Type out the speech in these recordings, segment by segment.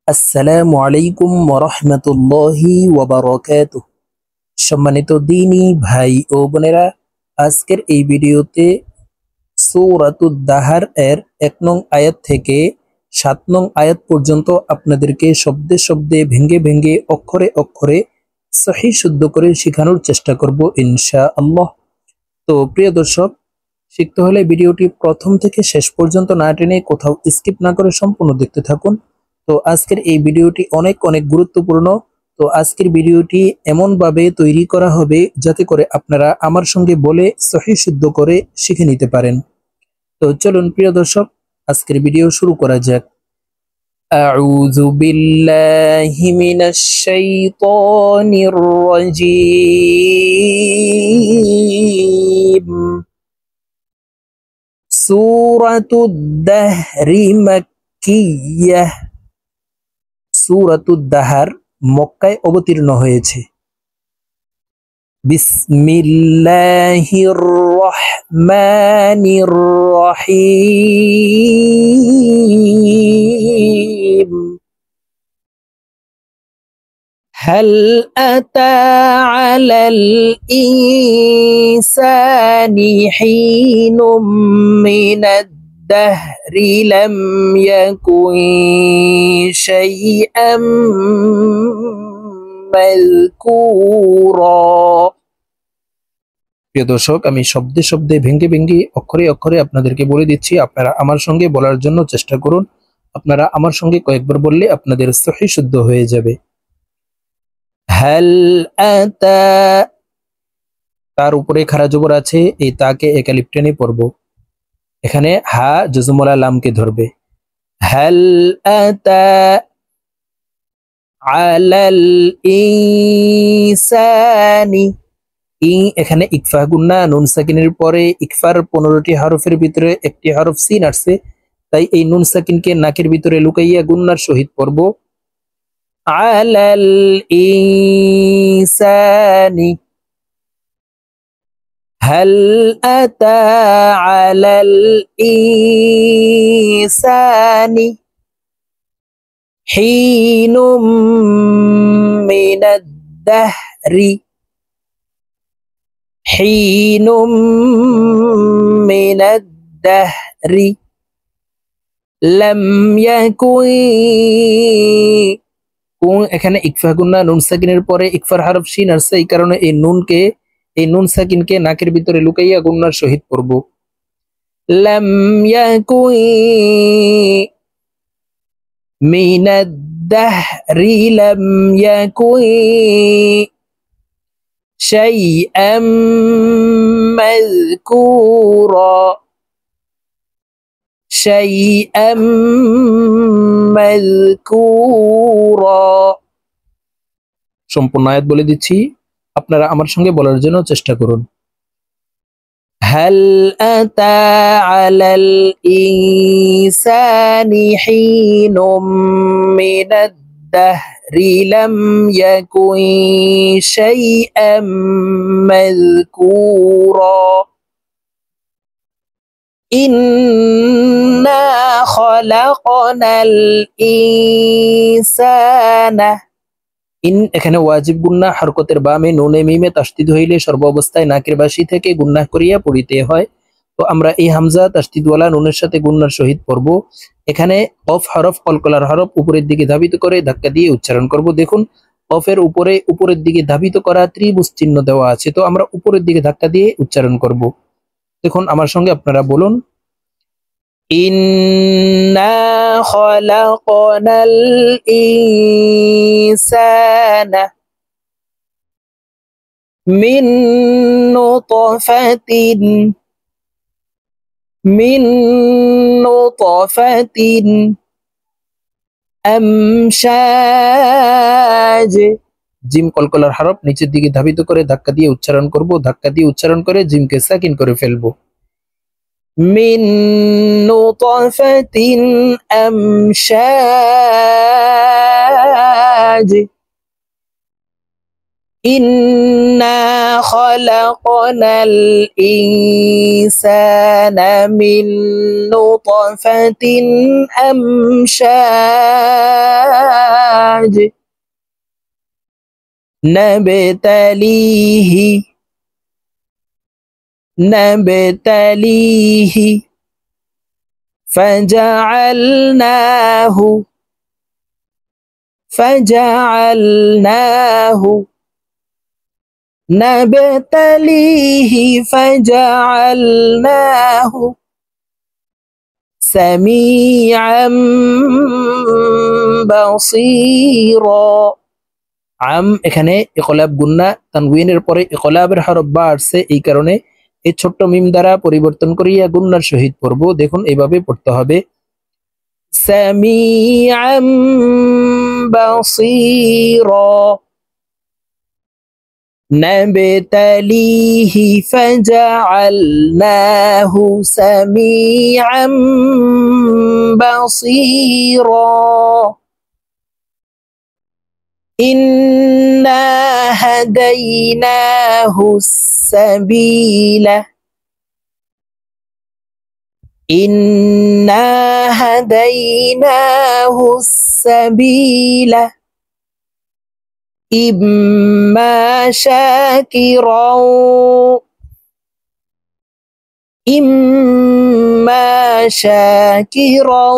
আসসালামু আলাইকুম ওয়া রাহমাতুল্লাহি ওয়া বারাকাতুহু। সম্মানিত দিনী ভাই ও বোনেরা, আজকের এই ভিডিওতে সূরাতুদ দাহার এর ১ নং আয়াত থেকে ৭ নং আয়াত পর্যন্ত আপনাদেরকে শব্দে শব্দে ভেঙে ভেঙে অক্ষরে অক্ষরে সহিহ শুদ্ধ করে শেখানোর চেষ্টা করব ইনশাআল্লাহ। তো প্রিয় দর্শক, শিখতে হলে ভিডিওটি প্রথম থেকে শেষ পর্যন্ত না টেনে কোথাও স্কিপ না করে সম্পূর্ণ দেখতে থাকুন। তো আজকের এই ভিডিওটি অনেক অনেক গুরুত্বপূর্ণ। তো আজকের ভিডিওটি এমন ভাবে তৈরি করা হবে যাতে করে আপনারা আমার সঙ্গে বলে সহিহ শুদ্ধ করে শিখে নিতে পারেন। তো চলুন প্রিয় দর্শক, আজকের ভিডিও শুরু করা যাক। আউযু বিল্লাহি মিনাশ শাইতানির রাজীম। সূরাতুদ দাহরি মাক্কিয়াহ। সূরাতুদ দাহার মক্কায় অবতীর্ণ হয়েছে। বিসমিল্লাহির রহমানির রহিম। هل أتى على الإنسان حين من الدهر لم يكن شيئا مذكورا। প্রিয় দর্শক, আমি শব্দে শব্দে ভেঙ্গে ভেঙ্গে অক্ষরে অক্ষরে আপনাদেরকে বলে দিচ্ছি, আপনারা আমার সঙ্গে বলার জন্য চেষ্টা করুন। আপনারা আমার সঙ্গে কয়েকবার বললে আপনাদের সহিহ শুদ্ধ হয়ে যাবে। হাল আতা, তার উপরে খাড়া জবর আছে, এই তাকে একালিফ টেনে পড়ব। এখানে হা জজমলা লামকে ধরবে। হাল আতা আলাল ইনসানি। এখানে ইকফা গুন্না নুন সাকিনের পরে ইকফার 15টি হরফের ভিতরে একটি হরফ সিন আসছে, তাই এই নুন সাকিনকে নাকের ভিতরে লুকাইয়া গুন্নার সহিত পড়ব। আলাল ইনসানি। هل أتى على الإنسان حين من الدهر حين من الدهر لم يكن। এখানে ইকফা গুন্না নুন সাকিনের পরে ইকফার হরফ শিন আসছে, এই কারণে এই নুন সাকিনকে নাকের ভিতরে লুকাইয়া গুন্নার সহিত পড়ব। লাম ইয়াকুন মিনাদ দাহরি লাম ইয়াকুন শাইআম মাযকুরা। শাইআম মাযকুরা। সম্পূর্ণ আয়াত বলে দিচ্ছি, আপনারা আমার সঙ্গে বলার জন্য চেষ্টা করুন। هل أتى على الإنسان حين من الدهر لم يكن شيئا مذكورا। إنا خلقنا الإنسان। এখানে ওয়াজিব গুন্না হরকতের বামে নুনে মিমে তাসদিদ হইলে সর্ব অবস্থায় নাকের বাসি থেকে গুন্না করিয়া পড়িতে হয়। তো আমরা এই হামজা তাসদিদওয়ালা নুনের সাথে গুন্নার সহিত পড়ব। এখানে অফ হরফ কলকলার হরফ উপরের দিকে ধাবিত করে ধাক্কা দিয়ে উচ্চারণ করব। দেখুন, অফের উপরের দিকে ধাবিত করা ত্রিভুজ চিহ্ন দেওয়া আছে, তো আমরা উপরের দিকে ধাক্কা দিয়ে উচ্চারণ করব। দেখুন আমার সঙ্গে আপনারা বলুন, ইন্না খলাকনাল ইনসানা মিন নুতফাতিন আমশাজ। জিম কলকলার হরফ নিচের দিকে ধাবিত করে ধাক্কা দিয়ে উচ্চারণ করব। ধাক্কা দিয়ে উচ্চারণ করে জিমকে সাকিন করে ফেলবো। মিন নুতফাতিন আমশাজ। ইন্না খলাকনাল ইনসানা মিন নুতফাতিন আমশাজ। যে নাবতালিহি নাবতালিহি ফাজআলনাহু ফাজআলনাহু নাবতালিহি ফাজআলনাহু সামিআম বাসীরা। আম এখানে ইকলাব গুন্না, তানউইনের পরে ইকলাবের হরফ বা আসছে, এই কারণে এই ছোট্ট মিম দ্বারা পরিবর্তন করিয়া গুন্নার সহিত পড়ব। দেখুন এইভাবে পড়তে হবে, সামিআম বাসীরা নাবতালিহি ফাজআলনাহু সামিআম বাসীরা। إنا هديناه السبيل إنا هديناه السبيل إما شاكرا إما شاكرا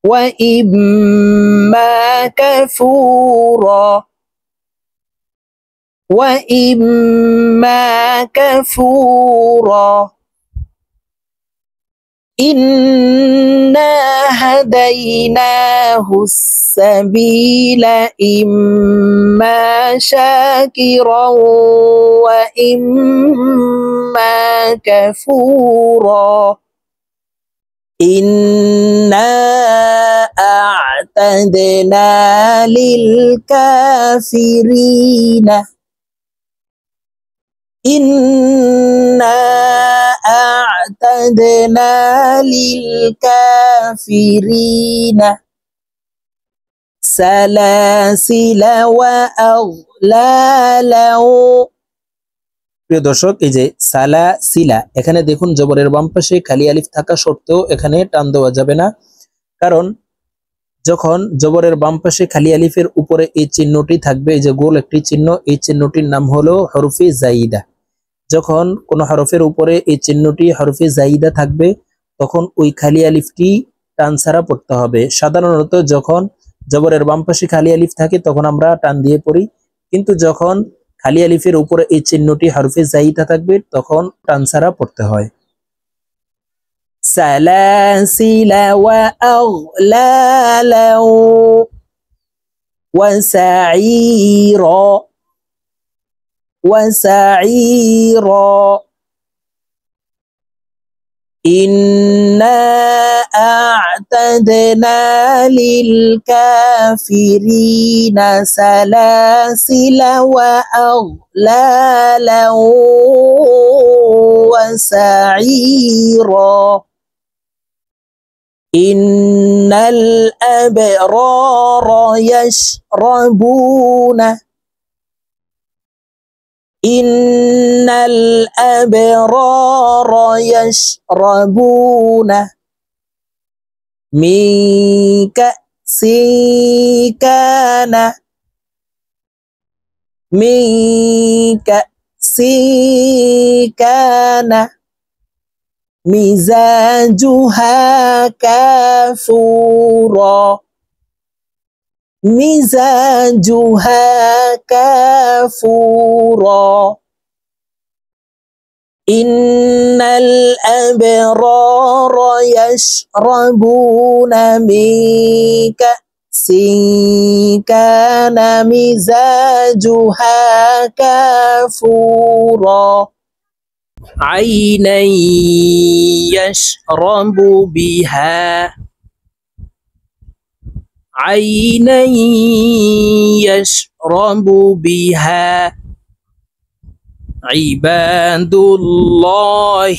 وإما كفورا وإما كفورا إنا هديناه السبيل إما شاكرا وإما كفورا إنا أعتدنا للكافرين إنا أعتدنا للكافرين سلاسل وأغلالا। প্রিয় দর্শক, এই যে সালাসিলা, এখানে দেখুন জবরের বাম পাশে খালি আলিফ থাকা সত্ত্বেও এখানে টান দেওয়া যাবে না, কারণ যখন জবরের বাম পাশে খালি আলিফের উপরে এই চিহ্নটি থাকবে, এই যে গোল একটি চিহ্ন, এই চিহ্নটির নাম হলো হরফে জাইদা। যখন কোনো হরফের উপরে এই চিহ্নটি হরফে জাইদা থাকবে তখন ওই খালি আলিফটি টান ছাড়া পড়তে হবে। সাধারণত যখন জবরের বাম পাশে খালি আলিফ থাকে তখন আমরা টান দিয়ে পড়ি, কিন্তু যখন খালি আলিফের উপরে এই চিহ্নটি হরফে জাইদা থাকবে তখন টান ছাড়া পড়তে হয়। সালাসিলা ওয়া আগলালা ওয়া সাঈরা ওয়া সাঈরা إنا أعتدنا للكافرين سلاسل وأغلالا وسعيرا إن الأبرار يشربون إن الأبرار يشربون من كأس كان من كأس كان مزاجها كافورا مزاجها كافورا إن الأبرار يشربون من كأس كان مزاجها كافورا عينا يشرب بها عينا يشرب بها عباد الله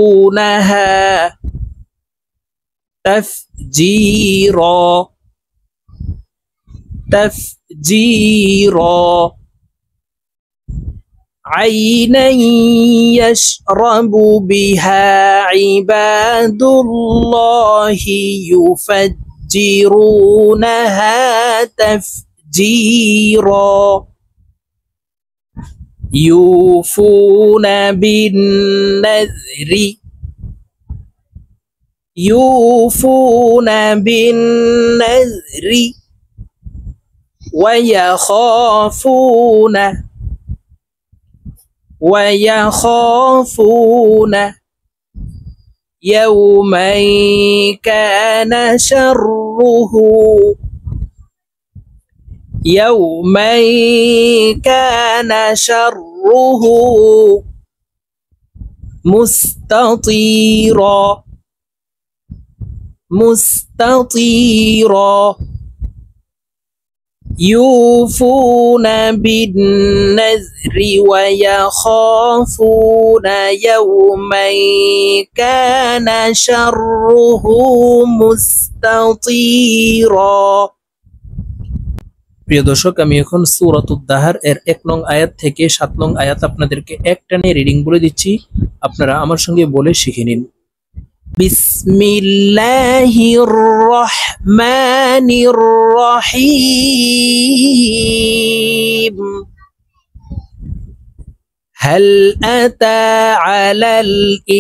يفجرونها تفجيرا تفجيرا عينا يشرب بها عباد الله يفجرونها تفجيرا يوفون بالنذر ويخافون يوما كان شره مستطيرا يوفون بالنذر ويخافون يوما كان شره مستطيرا। প্রিয় দর্শক, আমি এখন সূরাতুদ দাহার এর 1 নং আয়াত থেকে 7 নং আয়াত আপনাদেরকে একটানে রিডিং বলে দিচ্ছি, আপনারা আমার সঙ্গে বলে শিখে নিন। বিসমিল্লাহির রহমানির রহিম هل أتى على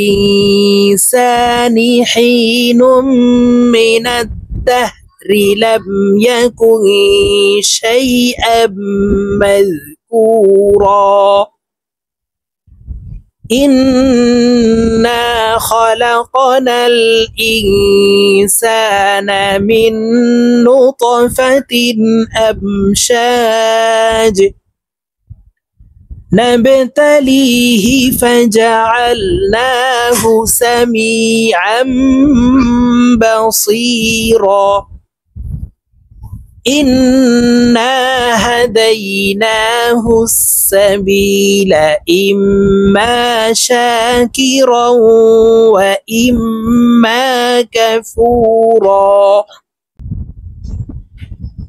الإنسان حين من الدهر لم يكن شيئا مذكورا إنا خلقنا الإنسان من نطفة أمشاج نبتليه فجعلناه سميعا بصيرا إنا هديناه السبيل إما شاكرا وإما كفورا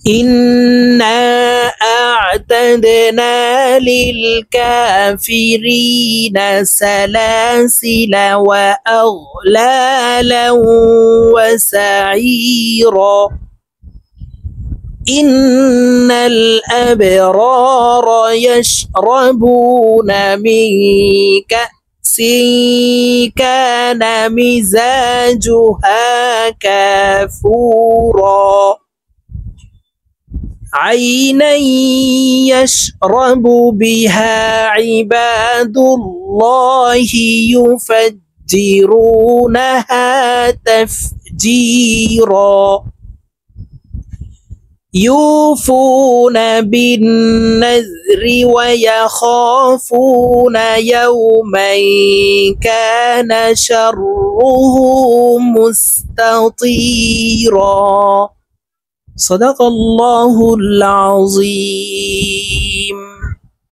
إنا أعتدنا للكافرين سلاسل وأغلالا وسعيرا إن الأبرار يشربون من كأس كان مزاجها كافورا عينا يشرب بها عباد الله يفجرونها تفجيرا يوفون بالنذر ويخافون يوما كان شره مستطيرا صدق الله العظيم।